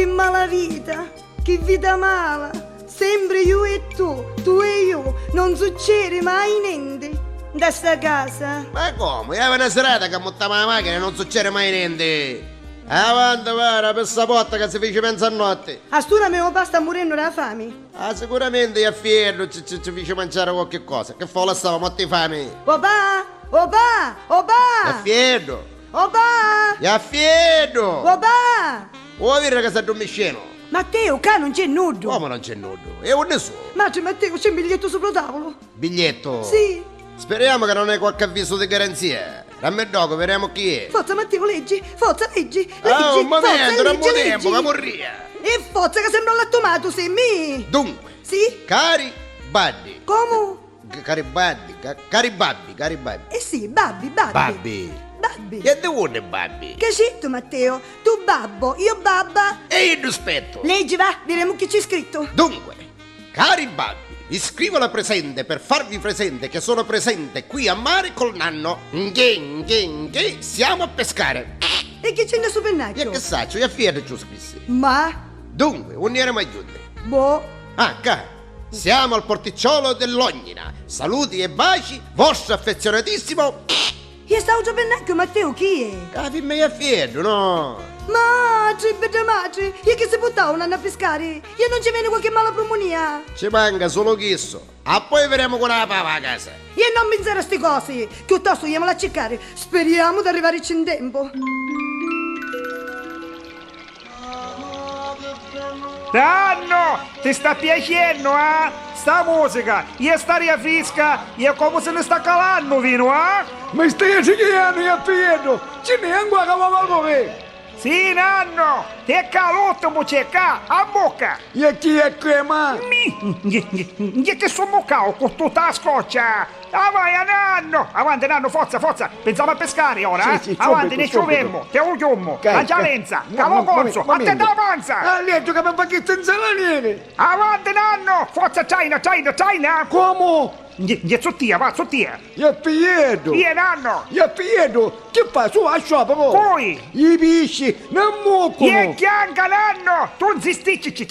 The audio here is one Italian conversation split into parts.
che malavita, che vita mala. Sempre io e tu e io, non succede mai niente da sta casa. Ma come? È una serata che montava la macchina e non succede mai niente. Avanti, para, per sta porta che si fece pensa a notte. A stura mio papà sta morendo da fame. Ah, sicuramente a fierro ci fece mangiare qualche cosa. Che folla stava morti di fame. Papà! A fierro! Papà! A fierro! Papà! Vuoi dire che sta dormendo? Matteo, qua non c'è nudo. Come non c'è nudo? E un nessuno. Matteo, c'è un biglietto sopra il tavolo. Biglietto? Sì. Speriamo che non è qualche avviso di garanzia. Dammi il dopo, vediamo chi è. Forza Matteo, leggi. Forza, leggi. Ah, un momento, non leggi. tempo, che morria. E forza che sembra un lattomato, sei me. Dunque. Sì? Cari Baddi. Come? Cari Babbi. Sì, Babbi. Babbi. E dove vuole Babbi? Che scritto, Matteo? Tu babbo, io babba. E io rispetto. Leggi, va, diremo che c'è scritto. Dunque, cari Babbi, iscrivo la presente per farvi presente che sono presente qui a mare col nanno. Nge, siamo a pescare. E che c'è nel E supernacchio? che saccio, io a fiere ci ho scrissi. Ma? Dunque, un ieri mai giunte. Boh. Ah, cari, siamo al porticciolo dell'Ognina. Saluti e baci, vostro affezionatissimo. Io stavo supernacchio, Matteo, chi è? Capi me a fiere, no? Madre, bella madre, io che si buttava un anno a pescare? Io non ci viene qualche mala promonia? Ci manca solo chisso. A poi vedremo con la pava a casa. Io non mi zero sti cose, piuttosto andiamola a cercare. Speriamo di arrivarci in tempo. Danno! Ti sta piacendo, eh? Sta musica, io staria fisca, io come se ne sta calando vino, eh? Ma stai a chiedere a Pietro, ce n'è ancora che va come? Sì, nanno, te calotto mo cerca, a bocca. E chi è crema? Io che sono moccao con tutta la scoccia. Avanti nanno, forza, pensiamo a pescare ora, eh? Sì, Avanti, subito, ne ciovemmo, te lo chiommo, la gialenza, cavo corso, a te da panza. Ha letto che mi fa che senza laniere. Avanti nanno, forza China. Come? Gli sottia, va, sottia. E Pietro. Via nanno. E Pietro, che fa? Su, a sciopero. Poi. I pesci non muocono. Gli chianca nanno, tu zisticci,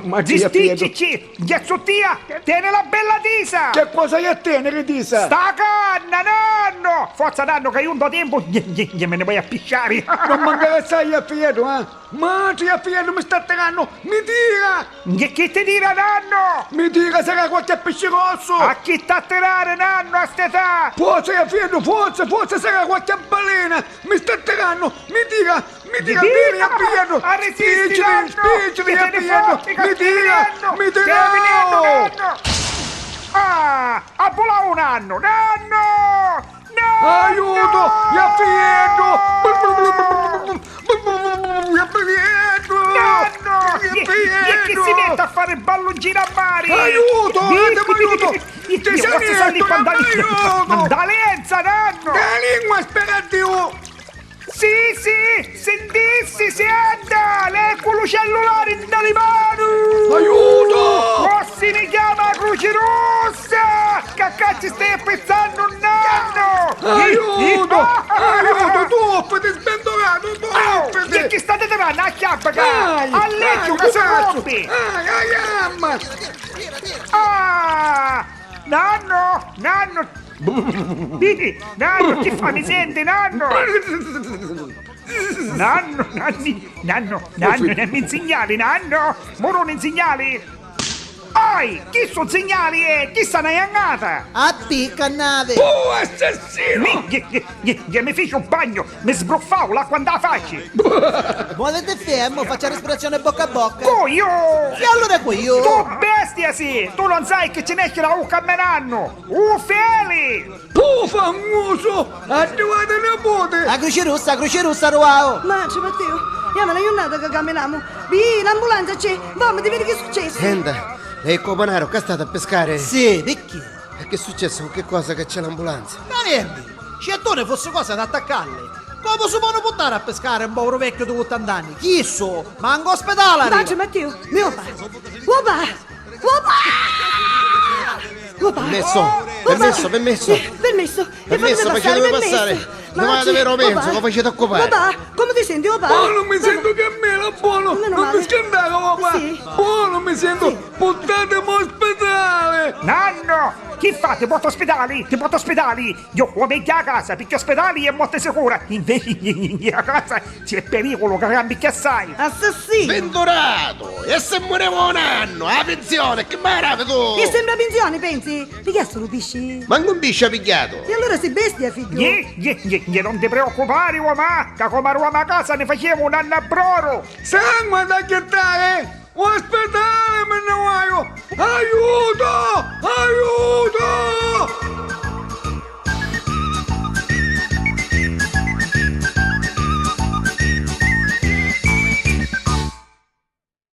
Ma chi è Pietro? gli sottia, tieni la bella tisa. Che cosa gli tenere, disa? Sta canna, nanno! Forza, nanno, che io un do tempo, gli me ne vai a pisciare. Non manca assai a Pietro, eh? Madre, a Pietro mi sta atterrando. Mi tira. Che ti tira, nanno? Mi tira, sarà qualche pesce rosso. A chi t'atterrare, nanno, a st'età? Forza, a Pietro, forza, sarà qualche balena. Mi sta atterrando. Mi tira, vieni a Pietro. A resisti, nanno! Spingimi a Pietro. Mi tira. Stai venendo, nanno! Ah, a volare un anno, nanno! No! Aiuto! A Pietro! A Pietro! Nanno! Chi si mette a fare balloncino a mare? Aiuto! Aiuto! Ti sei netto! Aiuto! Da lenza, nanno! La lingua spera Dio! Sì, sentissi, si anda! L'ecco il cellulare in mano! Aiuto! Rossi mi chiama Croce Rossa! Che cazzo stai pensando, nanno? Aiuto! Tuffati, spendorato, tuffati! Che state tirando a chiappa, a letto che si rompe! Amma! Ah! Nanno! Nanno, che fa? Mi sente, nanno? Nanno, non mi insegnali, nanno! Moro non insegnali! Oi, chi sono segnali, chi sta naiangata? A te, cannave! Oh, assassino! Mi fece un bagno, mi sbruffavo l'acqua andava facile! Volete fermo, faccia respirazione bocca a bocca! Coglio! E allora qui io! Tu bestia sì! Tu non sai che ce n'è che la uca a menanno! Feli! Tu famoso! Arrivate la bote! A croce rossa, Ruao! Madre, Matteo, andiamo alla giornata che camminiamo. Vì, l'ambulanza c'è. Vamo, vedi che è successo? Senta, lei è Copanaro, che è stata a pescare? Sì, perché? E che è successo? Che cosa che c'è l'ambulanza? Ma niente! Se tu ne fosse cosa da attaccarle! Come si può portare a pescare un povero vecchio di 80 anni? Chi so? Manco ospedale! Madre, Matteo, mio papà! Permesso, Permesso, perché deve passare? Dovete vero penso, lo facete occupare. Papà, come ti senti, papà? Buono, mi sento che me la buono. Meno Non male. mi scandalo, papà. Sì. Buono, mi sento. Sì. Portatemi all'ospedale. Nanno! Chi fa? Ti porto ospedali? Ti porto ospedali? Io ho vecchia a casa, perché ospedali è molto sicura. Invece a casa c'è pericolo, che cambi che sai. Assassino! Sventurato! E se moriamo un anno, la pensione, che maravi tu? Che sembra pensione, pensi? Di che sono pisci? Manco un biscio ha pigliato. E allora sei bestia, figlio? Non ti preoccupare, uomo, che come eravamo a casa ne facevo un anno a broro. Sangue da gettare. Ospedale, me ne voglio. Aiuto!